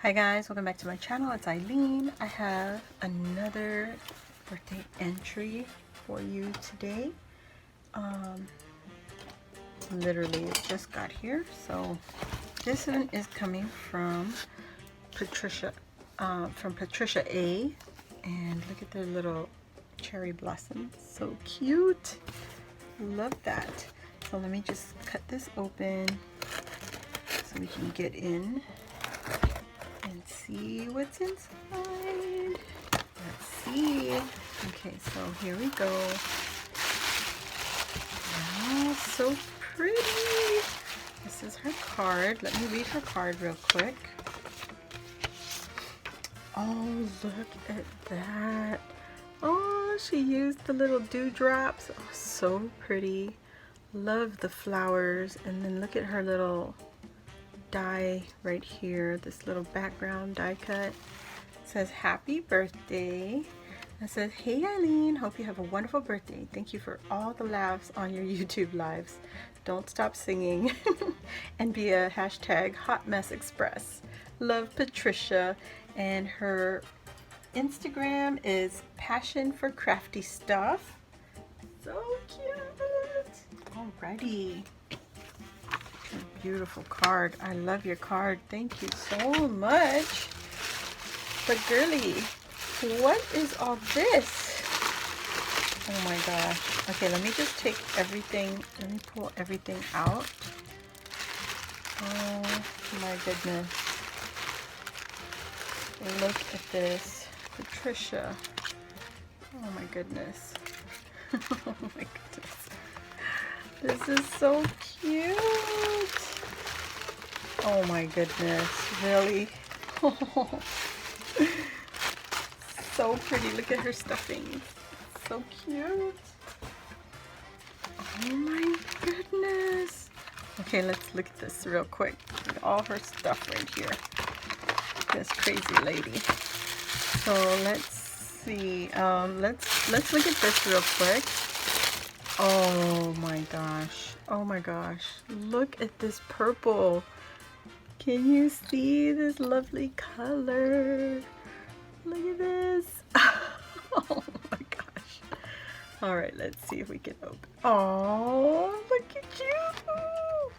Hi guys, welcome back to my channel. It's Eileen. I have another birthday entry for you today. Literally it just got here. So this one is coming from Patricia A. And look at their little cherry blossoms. So cute. Love that. So let me just cut this open so we can get in and see what's inside. Let's see. Okay, so here we go. Oh, so pretty. This is her card. Let me read her card real quick. Oh, look at that. Oh, she used the little dewdrops. Oh, so pretty. Love the flowers. And then look at her little die right here, this little background die cut. It says happy birthday. It says, hey Eileen, hope you have a wonderful birthday. Thank you for all the laughs on your YouTube lives. Don't stop singing and be a hashtag Hot Mess Express. Love, Patricia. And her Instagram is Passion for Crafty Stuff. So cute. Alrighty. Beautiful card. I love your card. Thank you so much. But girly, what is all this? Oh my gosh. Okay, let me just take everything. Let me pull everything out. Oh my goodness. Look at this. Patricia. Oh my goodness. Oh my goodness. This is so cute. Oh my goodness, really? So pretty. Look at her stuffing. So cute. Oh my goodness. Okay, let's look at this real quick. Look at all her stuff right here. This crazy lady. So let's see. Let's look at this real quick. Oh my gosh. Oh my gosh. Look at this purple. Can you see this lovely color? Look at this. Oh my gosh. All right, let's see if we can open. Oh, look at you.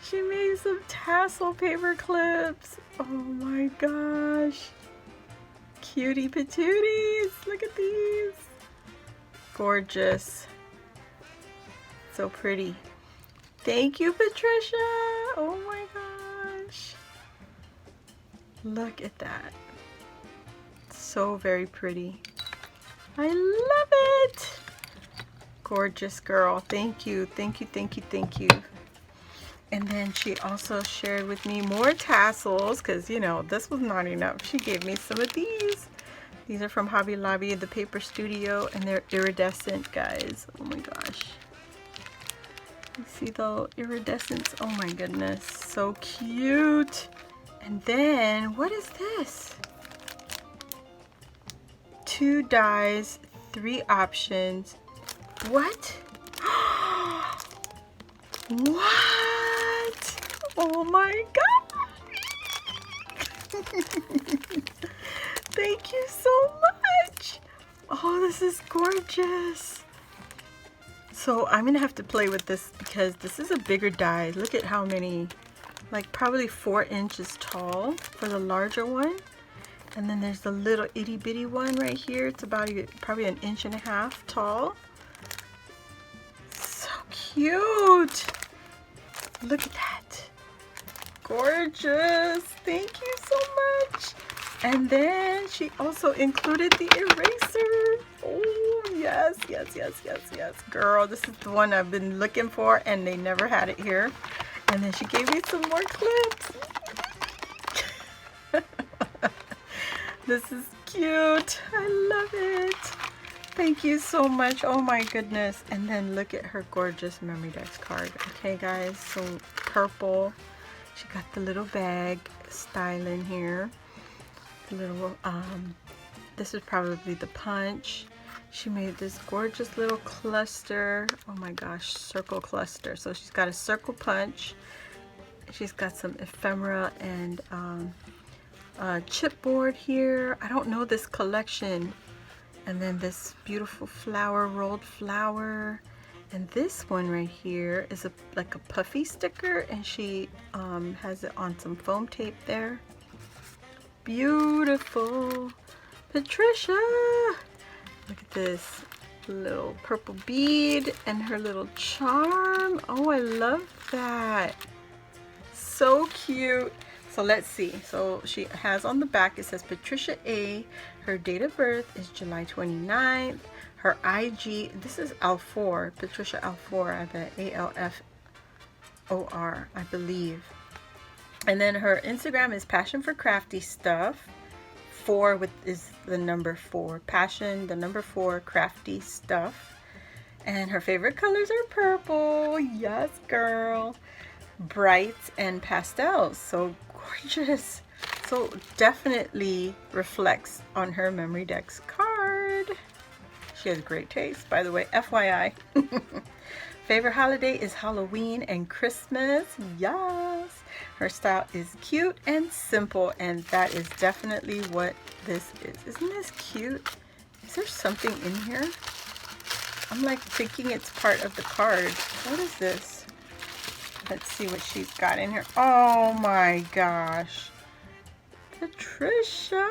She made some tassel paper clips. Oh my gosh. Cutie patooties. Look at these. Gorgeous. So pretty. Thank you, Patricia. Oh my gosh. Look at that. So very pretty. I love it. Gorgeous girl. Thank you. Thank you. Thank you. Thank you. And then she also shared with me more tassels because, you know, this was not enough. She gave me some of these. These are from Hobby Lobby, the Paper Studio, and they're iridescent, guys. Oh my gosh. You see the iridescence? Oh my goodness, so cute. And then, what is this? 2 dies, 3 options. What? What? Oh my god. Thank you so much. Oh, this is gorgeous. So I'm gonna have to play with this because this is a bigger die. Look at how many, like probably 4 inches tall for the larger one. And then there's the little itty bitty one right here. It's about probably 1.5 inches tall. So cute. Look at that. Gorgeous. Thank you so much. And then she also included the eraser. Oh, yes, yes, yes, yes, yes. Girl, this is the one I've been looking for and they never had it here. And then she gave me some more clips. This is cute. I love it. Thank you so much. Oh my goodness. And then look at her gorgeous Memory Dex card. Okay, guys, so purple. She got the little bag style in here. Little this is probably the punch. She made this gorgeous little cluster. Oh my gosh, circle cluster. So she's got a circle punch. She's got some ephemera and chipboard here. I don't know this collection. And then this beautiful flower, rolled flower. And this one right here is like a puffy sticker, and she has it on some foam tape there. Beautiful. Patricia! Look at this little purple bead and her little charm. Oh, I love that. So cute. So let's see. So she has on the back, it says Patricia A. Her date of birth is July 29th. Her IG, this is Alfor, Patricia Alfor, I bet, A-L-F-O-R, I believe. And then her Instagram is Passion for Crafty Stuff. 4 is the number 4. Passion, the number 4, crafty stuff. And her favorite colors are purple. Yes, girl. Bright and pastels. So gorgeous. So definitely reflects on her Memory Decks card. She has great taste, by the way, FYI. Favorite holiday is Halloween and Christmas. Yes. Her style is cute and simple, and that is definitely what this is. Isn't this cute? Is there something in here? I'm like thinking it's part of the card. What is this? Let's see what she's got in here. Oh my gosh. Patricia,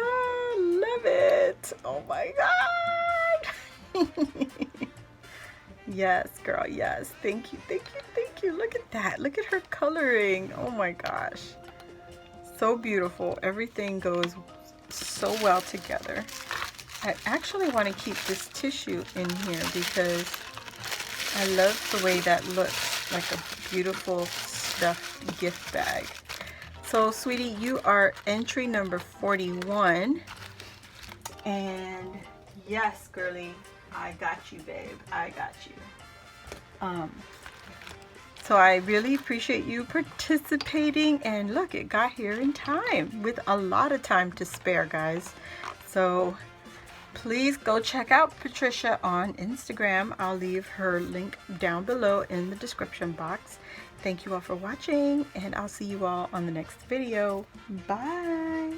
love it. Oh my God. Yes, girl, yes. Thank you, thank you, thank you. Look at that. Look at her coloring. Oh my gosh. So beautiful. Everything goes so well together. I actually want to keep this tissue in here because I love the way that looks, like a beautiful stuffed gift bag. So, sweetie, you are entry number 41. And yes, girly, I got you, babe. I got you. So I really appreciate you participating, and look, it got here in time with a lot of time to spare, guys. So please go check out Patricia on Instagram. I'll leave her link down below in the description box. Thank you all for watching, and I'll see you all on the next video. Bye.